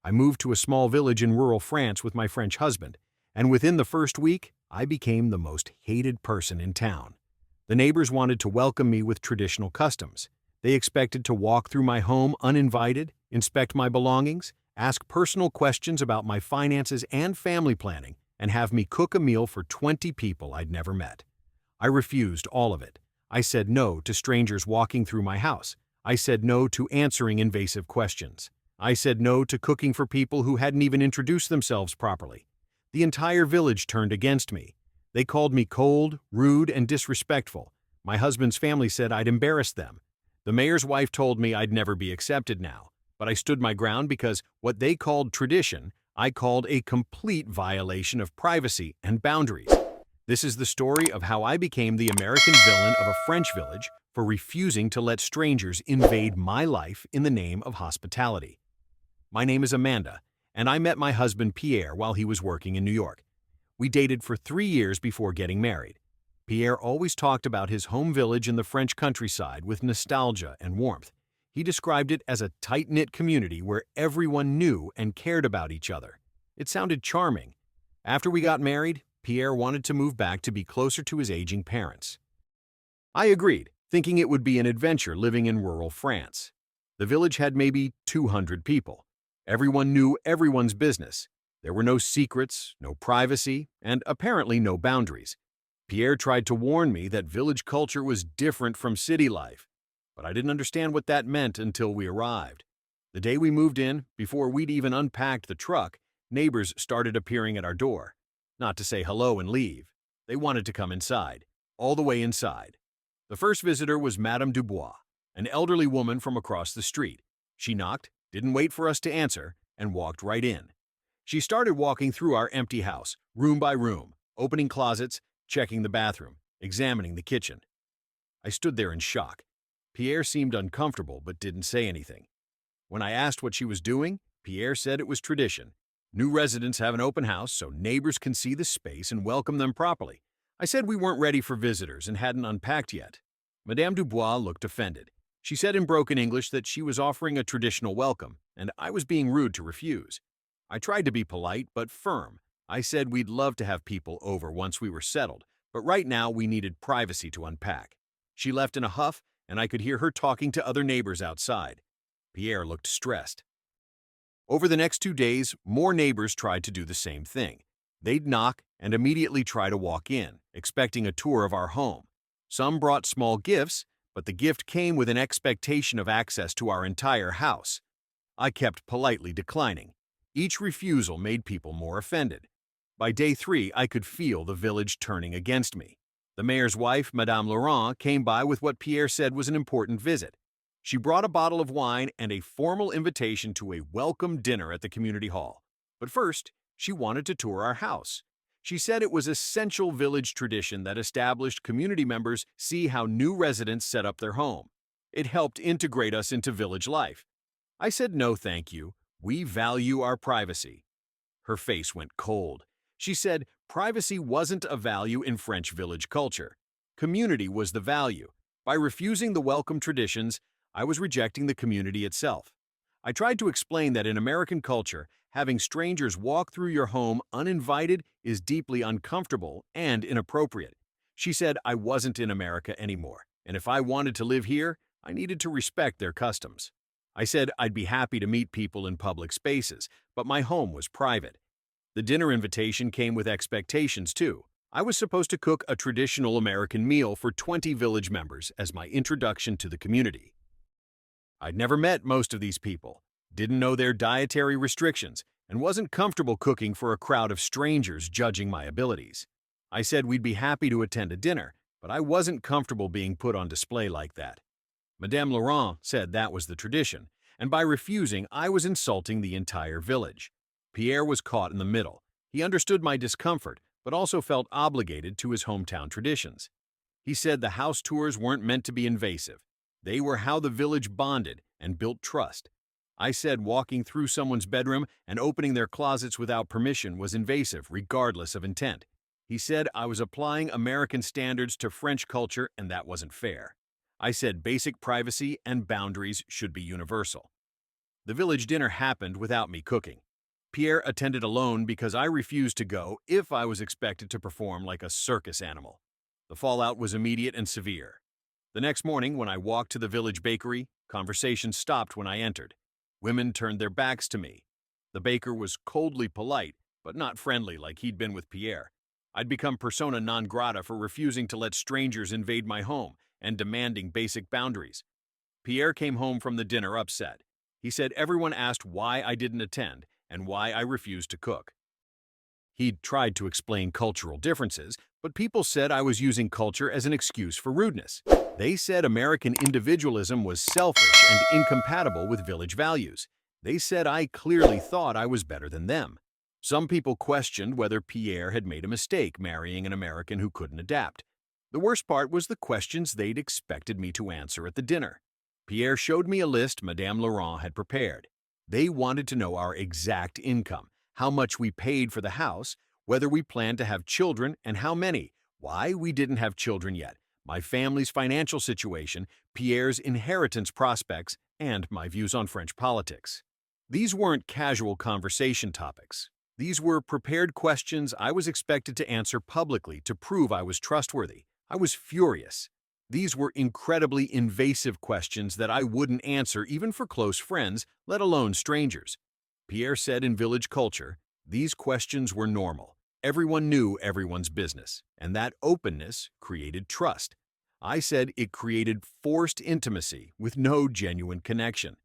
I moved to a small village in rural France with my French husband, and within the first week, I became the most hated person in town. The neighbors wanted to welcome me with traditional customs. They expected to walk through my home uninvited, inspect my belongings, ask personal questions about my finances and family planning, and have me cook a meal for 20 people I'd never met. I refused all of it. I said no to strangers walking through my house. I said no to answering invasive questions. I said no to cooking for people who hadn't even introduced themselves properly. The entire village turned against me. They called me cold, rude, and disrespectful. My husband's family said I'd embarrassed them. The mayor's wife told me I'd never be accepted now, but I stood my ground because what they called tradition, I called a complete violation of privacy and boundaries. This is the story of how I became the American villain of a French village for refusing to let strangers invade my life in the name of hospitality. My name is Amanda, and I met my husband Pierre while he was working in New York. We dated for 3 years before getting married. Pierre always talked about his home village in the French countryside with nostalgia and warmth. He described it as a tight-knit community where everyone knew and cared about each other. It sounded charming. After we got married, Pierre wanted to move back to be closer to his aging parents. I agreed, thinking it would be an adventure living in rural France. The village had maybe 200 people. Everyone knew everyone's business. There were no secrets, no privacy, and apparently no boundaries. Pierre tried to warn me that village culture was different from city life, but I didn't understand what that meant until we arrived. The day we moved in, before we'd even unpacked the truck, neighbors started appearing at our door. Not to say hello and leave. They wanted to come inside, all the way inside. The first visitor was Madame Dubois, an elderly woman from across the street. She knocked, didn't wait for us to answer, and walked right in. She started walking through our empty house, room by room, opening closets, checking the bathroom, examining the kitchen. I stood there in shock. Pierre seemed uncomfortable but didn't say anything. When I asked what she was doing, Pierre said it was tradition. New residents have an open house so neighbors can see the space and welcome them properly. I said we weren't ready for visitors and hadn't unpacked yet. Madame Dubois looked offended. She said in broken English that she was offering a traditional welcome, and I was being rude to refuse. I tried to be polite but firm. I said we'd love to have people over once we were settled, but right now we needed privacy to unpack. She left in a huff, and I could hear her talking to other neighbors outside. Pierre looked stressed. Over the next 2 days, more neighbors tried to do the same thing. They'd knock and immediately try to walk in, expecting a tour of our home. Some brought small gifts, but the gift came with an expectation of access to our entire house. I kept politely declining. Each refusal made people more offended. By day 3, I could feel the village turning against me. The mayor's wife, Madame Laurent, came by with what Pierre said was an important visit. She brought a bottle of wine and a formal invitation to a welcome dinner at the community hall. But first, she wanted to tour our house. She said it was essential village tradition that established community members see how new residents set up their home. It helped integrate us into village life. I said no thank you. We value our privacy. Her face went cold. She said privacy wasn't a value in French village culture. Community was the value. By refusing the welcome traditions, I was rejecting the community itself. I tried to explain that in American culture, having strangers walk through your home uninvited is deeply uncomfortable and inappropriate. She said I wasn't in America anymore, and if I wanted to live here, I needed to respect their customs. I said I'd be happy to meet people in public spaces, but my home was private. The dinner invitation came with expectations, too. I was supposed to cook a traditional American meal for 20 village members as my introduction to the community. I'd never met most of these people, didn't know their dietary restrictions, and wasn't comfortable cooking for a crowd of strangers judging my abilities. I said we'd be happy to attend a dinner, but I wasn't comfortable being put on display like that. Madame Laurent said that was the tradition, and by refusing, I was insulting the entire village. Pierre was caught in the middle. He understood my discomfort, but also felt obligated to his hometown traditions. He said the house tours weren't meant to be invasive. They were how the village bonded and built trust. I said walking through someone's bedroom and opening their closets without permission was invasive, regardless of intent. He said I was applying American standards to French culture and that wasn't fair. I said basic privacy and boundaries should be universal. The village dinner happened without me cooking. Pierre attended alone because I refused to go if I was expected to perform like a circus animal. The fallout was immediate and severe. The next morning, when I walked to the village bakery, conversation stopped when I entered. Women turned their backs to me. The baker was coldly polite, but not friendly like he'd been with Pierre. I'd become persona non grata for refusing to let strangers invade my home and demanding basic boundaries. Pierre came home from the dinner upset. He said everyone asked why I didn't attend and why I refused to cook. He'd tried to explain cultural differences, but people said I was using culture as an excuse for rudeness. They said American individualism was selfish and incompatible with village values. They said I clearly thought I was better than them. Some people questioned whether Pierre had made a mistake marrying an American who couldn't adapt. The worst part was the questions they'd expected me to answer at the dinner. Pierre showed me a list Madame Laurent had prepared. They wanted to know our exact income, how much we paid for the house, whether we planned to have children and how many, why we didn't have children yet, my family's financial situation, Pierre's inheritance prospects, and my views on French politics. These weren't casual conversation topics. These were prepared questions I was expected to answer publicly to prove I was trustworthy. I was furious. These were incredibly invasive questions that I wouldn't answer even for close friends, let alone strangers. Pierre said in village culture, these questions were normal. Everyone knew everyone's business, and that openness created trust. I said it created forced intimacy with no genuine connection.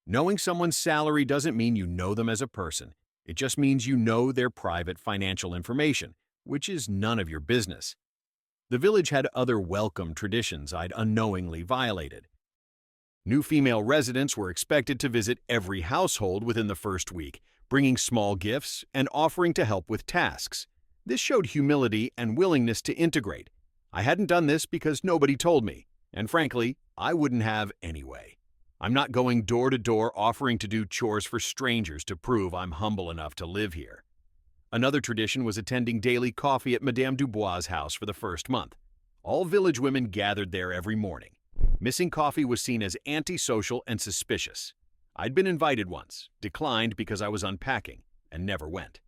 Knowing someone's salary doesn't mean you know them as a person. It just means you know their private financial information, which is none of your business. The village had other welcome traditions I'd unknowingly violated. New female residents were expected to visit every household within the first week, bringing small gifts and offering to help with tasks. This showed humility and willingness to integrate. I hadn't done this because nobody told me, and frankly, I wouldn't have anyway. I'm not going door to door offering to do chores for strangers to prove I'm humble enough to live here. Another tradition was attending daily coffee at Madame Dubois' house for the first month. All village women gathered there every morning. Missing coffee was seen as antisocial and suspicious. I'd been invited once, declined because I was unpacking, and never went.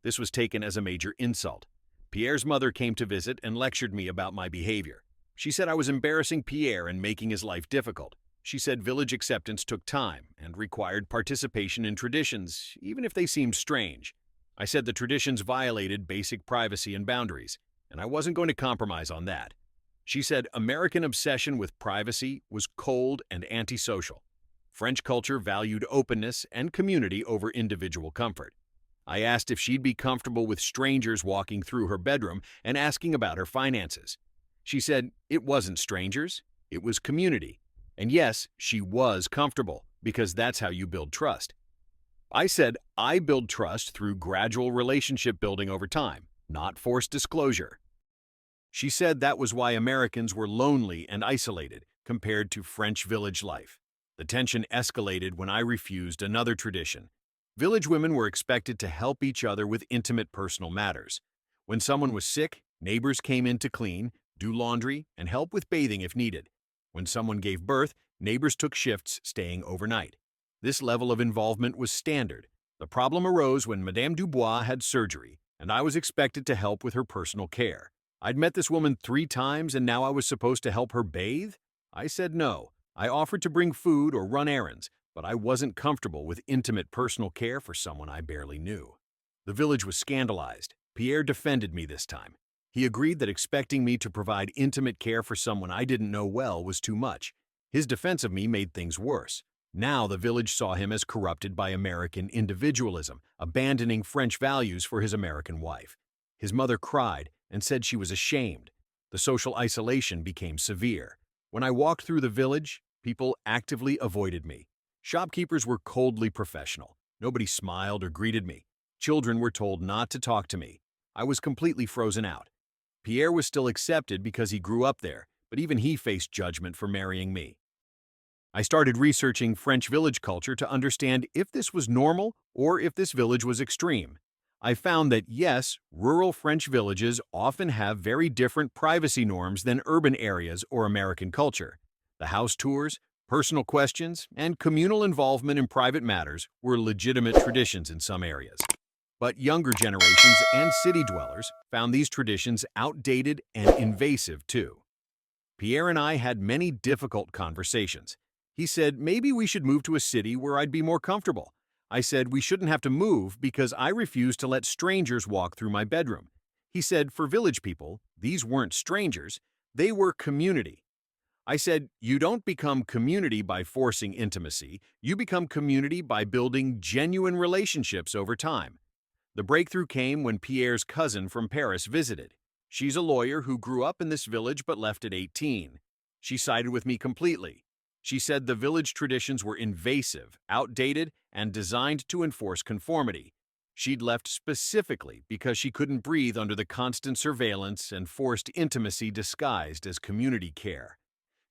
This was taken as a major insult. Pierre's mother came to visit and lectured me about my behavior. She said I was embarrassing Pierre and making his life difficult. She said village acceptance took time and required participation in traditions, even if they seemed strange. I said the traditions violated basic privacy and boundaries, and I wasn't going to compromise on that. She said American obsession with privacy was cold and antisocial. French culture valued openness and community over individual comfort. I asked if she'd be comfortable with strangers walking through her bedroom and asking about her finances. She said it wasn't strangers, it was community. And yes, she was comfortable, because that's how you build trust. I said I build trust through gradual relationship building over time, not forced disclosure. She said that was why Americans were lonely and isolated compared to French village life. The tension escalated when I refused another tradition. Village women were expected to help each other with intimate personal matters. When someone was sick, neighbors came in to clean, do laundry, and help with bathing if needed. When someone gave birth, neighbors took shifts staying overnight. This level of involvement was standard. The problem arose when Madame Dubois had surgery, and I was expected to help with her personal care. I'd met this woman 3 times, and now I was supposed to help her bathe? I said no. I offered to bring food or run errands, but I wasn't comfortable with intimate personal care for someone I barely knew. The village was scandalized. Pierre defended me this time. He agreed that expecting me to provide intimate care for someone I didn't know well was too much. His defense of me made things worse. Now the village saw him as corrupted by American individualism, abandoning French values for his American wife. His mother cried and said she was ashamed. The social isolation became severe. When I walked through the village, people actively avoided me. Shopkeepers were coldly professional. Nobody smiled or greeted me. Children were told not to talk to me. I was completely frozen out. Pierre was still accepted because he grew up there, but even he faced judgment for marrying me. I started researching French village culture to understand if this was normal or if this village was extreme. I found that yes, rural French villages often have very different privacy norms than urban areas or American culture. The house tours, Personal questions and communal involvement in private matters were legitimate traditions in some areas. But younger generations and city dwellers found these traditions outdated and invasive too. Pierre and I had many difficult conversations. He said maybe we should move to a city where I'd be more comfortable. I said we shouldn't have to move because I refused to let strangers walk through my bedroom. He said for village people, these weren't strangers, they were community. I said, you don't become community by forcing intimacy, you become community by building genuine relationships over time. The breakthrough came when Pierre's cousin from Paris visited. She's a lawyer who grew up in this village but left at 18. She sided with me completely. She said the village traditions were invasive, outdated, and designed to enforce conformity. She'd left specifically because she couldn't breathe under the constant surveillance and forced intimacy disguised as community care.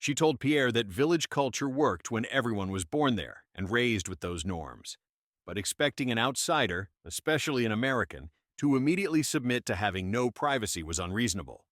She told Pierre that village culture worked when everyone was born there and raised with those norms. But expecting an outsider, especially an American, to immediately submit to having no privacy was unreasonable.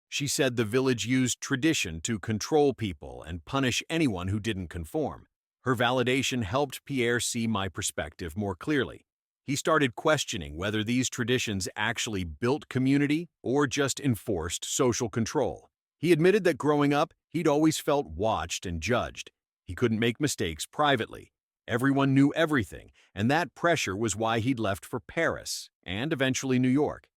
She said the village used tradition to control people and punish anyone who didn't conform. Her validation helped Pierre see my perspective more clearly. He started questioning whether these traditions actually built community or just enforced social control. He admitted that growing up, he'd always felt watched and judged. He couldn't make mistakes privately. Everyone knew everything, and that pressure was why he'd left for Paris and eventually New York.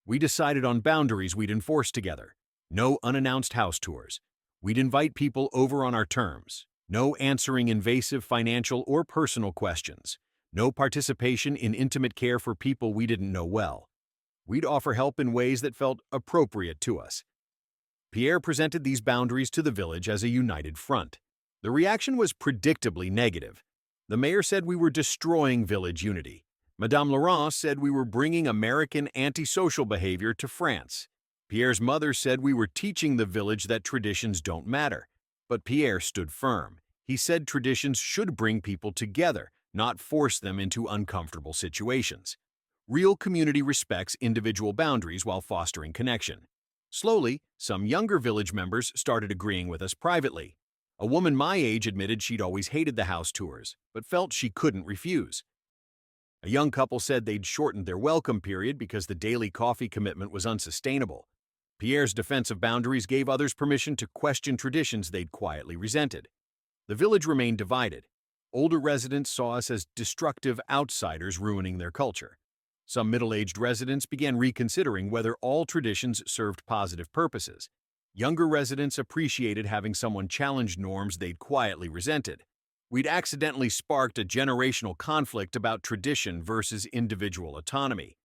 We decided on boundaries we'd enforce together. No unannounced house tours. We'd invite people over on our terms. No answering invasive financial or personal questions. No participation in intimate care for people we didn't know well. We'd offer help in ways that felt appropriate to us. Pierre presented these boundaries to the village as a united front. The reaction was predictably negative. The mayor said we were destroying village unity. Madame Laurent said we were bringing American antisocial behavior to France. Pierre's mother said we were teaching the village that traditions don't matter. But Pierre stood firm. He said traditions should bring people together, not force them into uncomfortable situations. Real community respects individual boundaries while fostering connection. Slowly, some younger village members started agreeing with us privately. A woman my age admitted she'd always hated the house tours, but felt she couldn't refuse. A young couple said they'd shortened their welcome period because the daily coffee commitment was unsustainable. Pierre's defense of boundaries gave others permission to question traditions they'd quietly resented. The village remained divided. Older residents saw us as destructive outsiders ruining their culture. Some middle-aged residents began reconsidering whether all traditions served positive purposes. Younger residents appreciated having someone challenge norms they'd quietly resented. We'd accidentally sparked a generational conflict about tradition versus individual autonomy.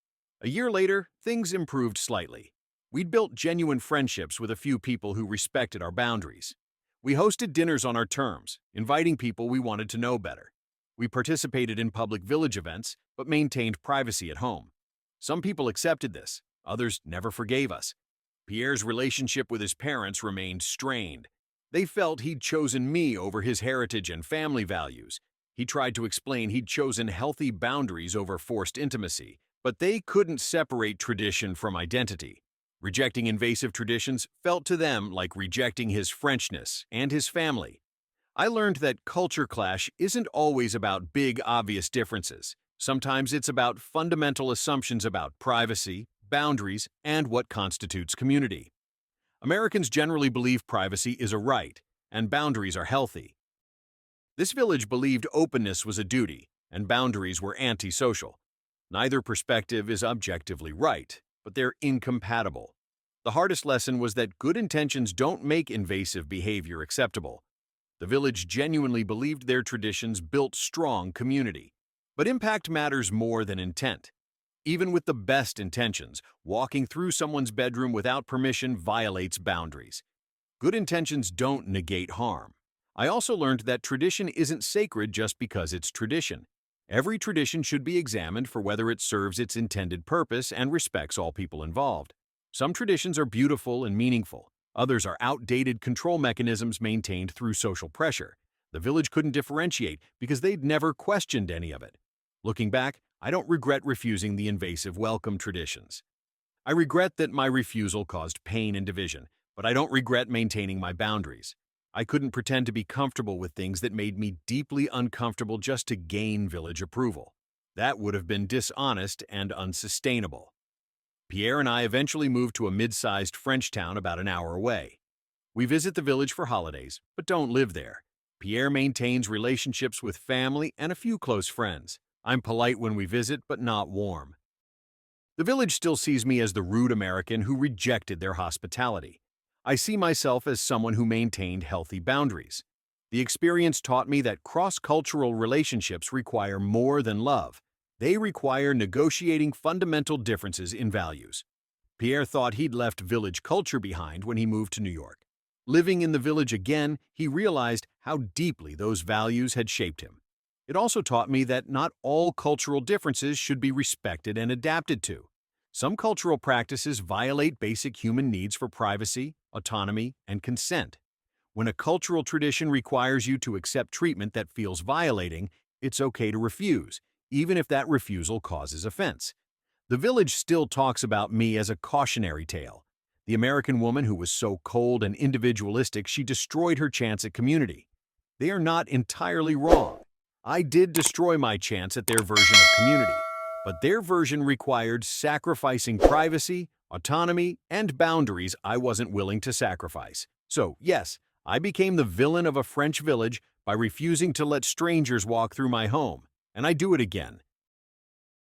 A year later, things improved slightly. We'd built genuine friendships with a few people who respected our boundaries. We hosted dinners on our terms, inviting people we wanted to know better. We participated in public village events, but maintained privacy at home. Some people accepted this, others never forgave us. Pierre's relationship with his parents remained strained. They felt he'd chosen me over his heritage and family values. He tried to explain he'd chosen healthy boundaries over forced intimacy, but they couldn't separate tradition from identity. Rejecting invasive traditions felt to them like rejecting his Frenchness and his family. I learned that culture clash isn't always about big, obvious differences. Sometimes it's about fundamental assumptions about privacy, boundaries, and what constitutes community. Americans generally believe privacy is a right, and boundaries are healthy. This village believed openness was a duty, and boundaries were antisocial. Neither perspective is objectively right, but they're incompatible. The hardest lesson was that good intentions don't make invasive behavior acceptable. The village genuinely believed their traditions built strong community. But impact matters more than intent. Even with the best intentions, walking through someone's bedroom without permission violates boundaries. Good intentions don't negate harm. I also learned that tradition isn't sacred just because it's tradition. Every tradition should be examined for whether it serves its intended purpose and respects all people involved. Some traditions are beautiful and meaningful. Others are outdated control mechanisms maintained through social pressure. The village couldn't differentiate because they'd never questioned any of it. Looking back, I don't regret refusing the invasive welcome traditions. I regret that my refusal caused pain and division, but I don't regret maintaining my boundaries. I couldn't pretend to be comfortable with things that made me deeply uncomfortable just to gain village approval. That would have been dishonest and unsustainable. Pierre and I eventually moved to a mid-sized French town about an hour away. We visit the village for holidays, but don't live there. Pierre maintains relationships with family and a few close friends. I'm polite when we visit, but not warm. The village still sees me as the rude American who rejected their hospitality. I see myself as someone who maintained healthy boundaries. The experience taught me that cross-cultural relationships require more than love. They require negotiating fundamental differences in values. Pierre thought he'd left village culture behind when he moved to New York. Living in the village again, he realized how deeply those values had shaped him. It also taught me that not all cultural differences should be respected and adapted to. Some cultural practices violate basic human needs for privacy, autonomy, and consent. When a cultural tradition requires you to accept treatment that feels violating, it's okay to refuse, even if that refusal causes offense. The village still talks about me as a cautionary tale. The American woman who was so cold and individualistic she destroyed her chance at community. They are not entirely wrong. I did destroy my chance at their version of community, but their version required sacrificing privacy, autonomy, and boundaries I wasn't willing to sacrifice. So, yes, I became the villain of a French village by refusing to let strangers walk through my home, and I do it again.